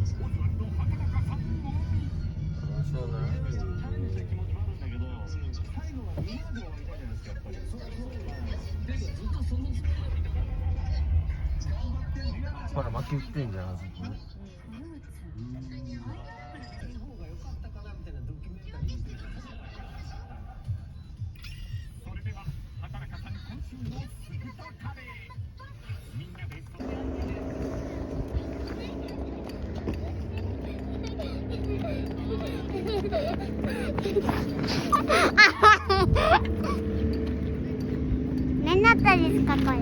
そうなんほら巻き売ってんじゃん、あそこ。何だったですかこれ。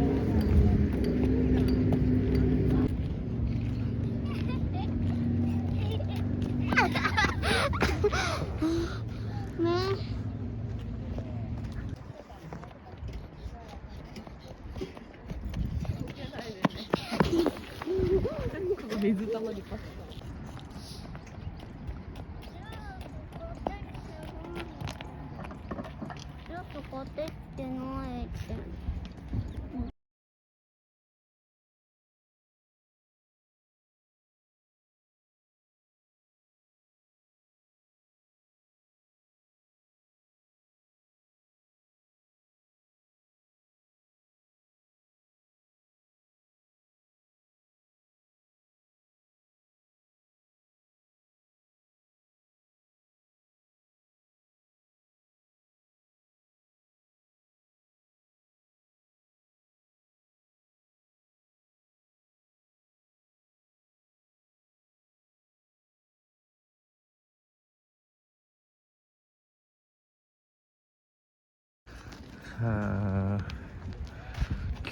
水たまりか。ちょっと買ってきてないって。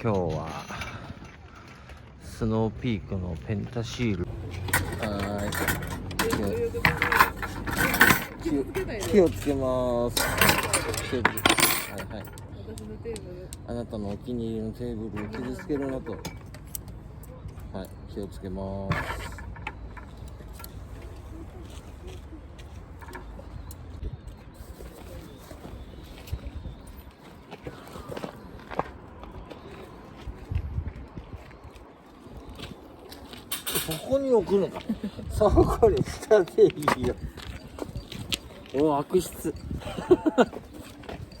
今日はスノーピークのペンタシール。気をつけます。はいはい。あなたのお気に入りのテーブルを傷つけるのと、はい、気をつけます。そこに置くのか。そこに下でいいよ。お、悪質。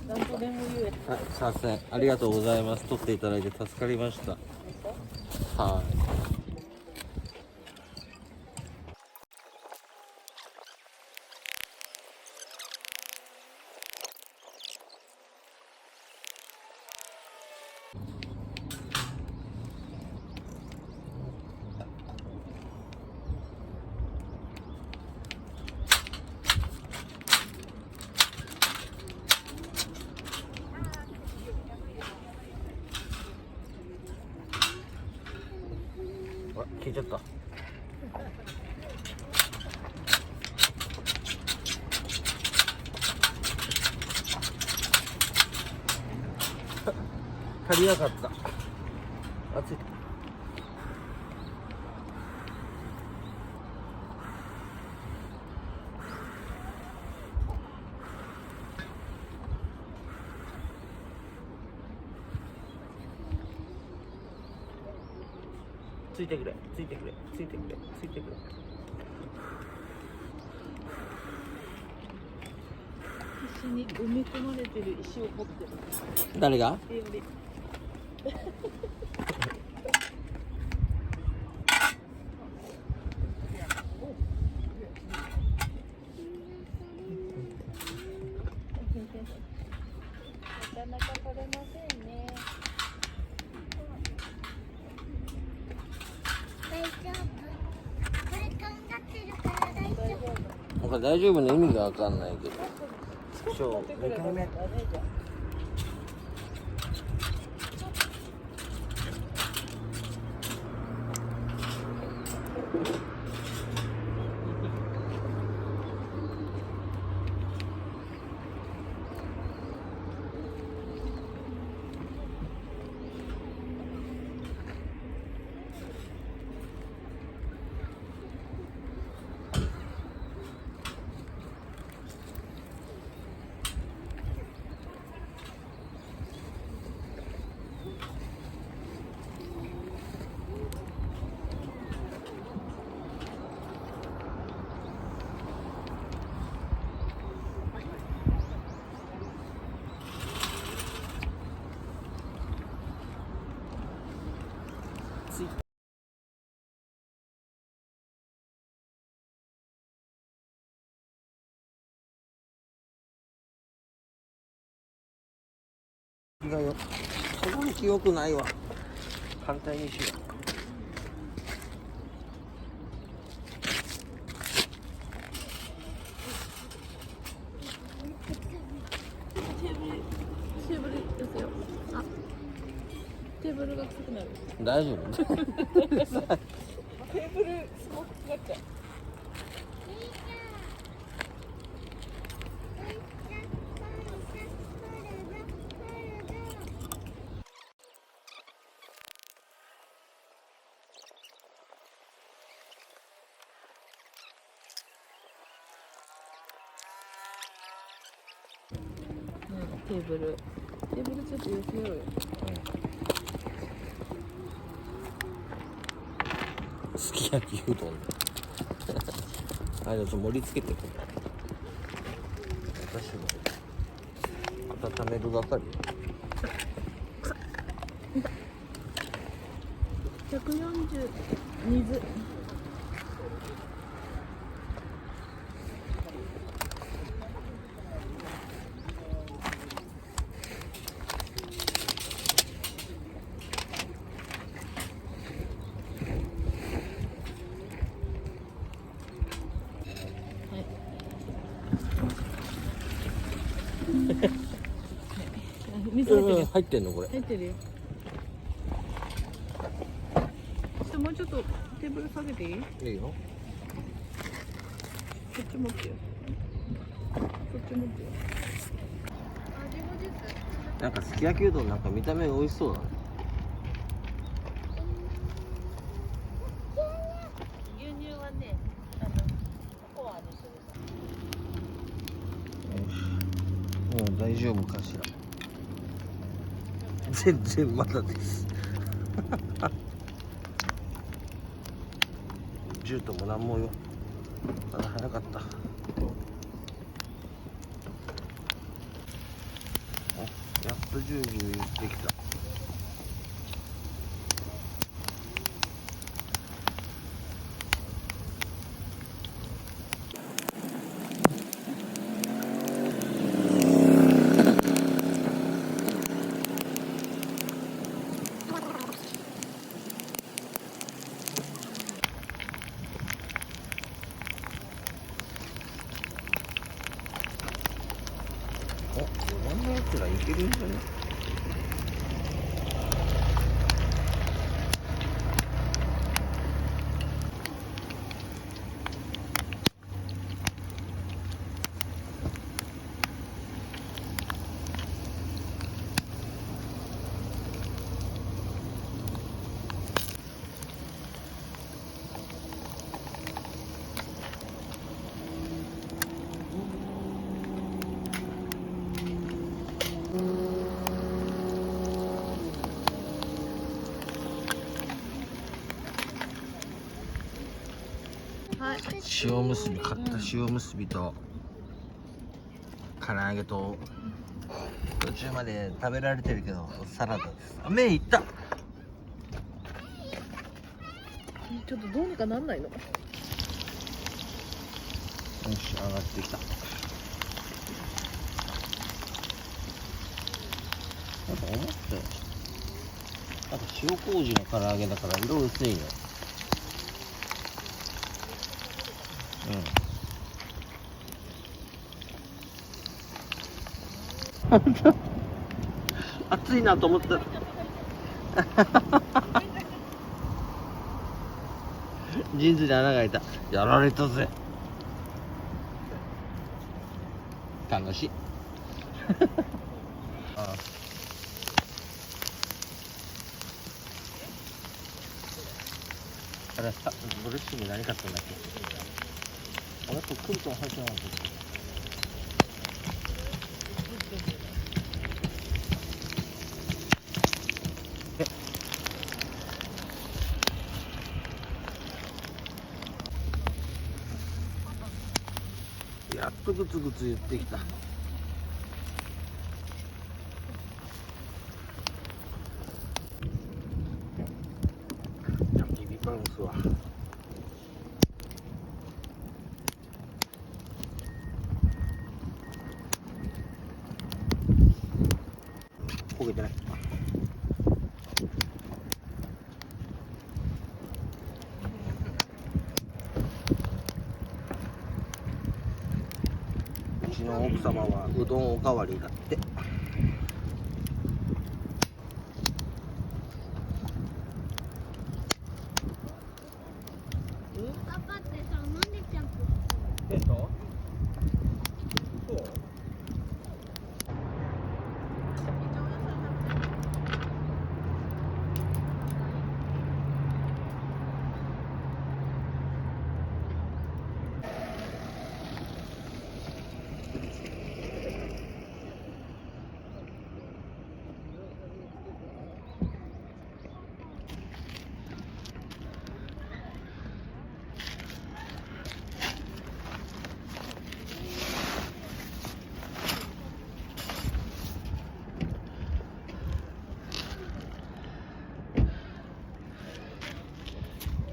なんとでも言え。はい、すいません。ありがとうございます。撮っていただいて助かりました。はい。消えちゃった。足りなかった。熱い。ついてくれ、ついてくれ、ついてくれ、ついてくれ。石に埋め込まれてる石を掘ってる。誰が？なかなか取れませんね。大丈夫。これとんがってるから大丈夫。なんか大丈夫の意味がわかんないけど。2回目。だよ。そこに記憶ないわ。反対にしよテーブルですよ。あ、テーブルが臭くなる。う。大丈夫。テーブルスモークかかっちゃう。テーブルちょっと寄せようよ。すき焼きうどん。あれ、盛り付けてくる。私も温める係。140水。水入ってるよ。入ってんのこれ。入ってるよ。もうちょっとテーブル下げていい？いいよ。こっち持ってよ。こっち持ってよ。なんかすき焼きうどんなんか見た目美味しそうだね。牛乳はね、ココアにする。もう大丈夫かしら。全然まだです。ジュートもなんもよ。まだ早かった。あ、やっとジュージュー言ってきた。こんなやつらいけるんじゃね？はい。塩むすび、買った塩むすびと唐揚げと途中まで食べられてるけどサラダです。あ、麺いった。よちょっとどうにかなんないの？し、上がってきた。なんか思ったよ。なんか塩麹の唐揚げだから色薄いね。うん。熱いなと思った。ジーンズに穴が開いた。やられたぜ。楽しい。ああ、あれさ、ドレッシング何買ったんだっけ？あれとクルトン入ってなかった。やっとグツグツ言ってきた。焚き火バウンスは焦げてない。うちの奥様はうどんおかわりだって。パパってさ、なんでキャンプテント？そう。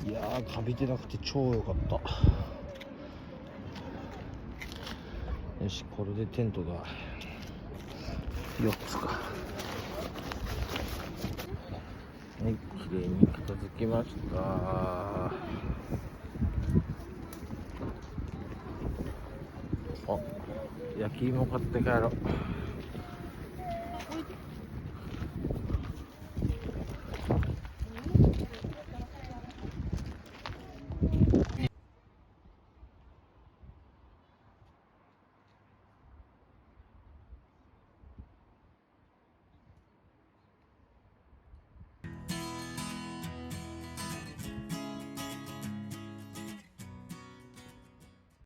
いやー、カビてなくて超良かった。よし、これでテントが4つか。はい、綺麗に片付きました。あ、焼き芋買って帰ろう。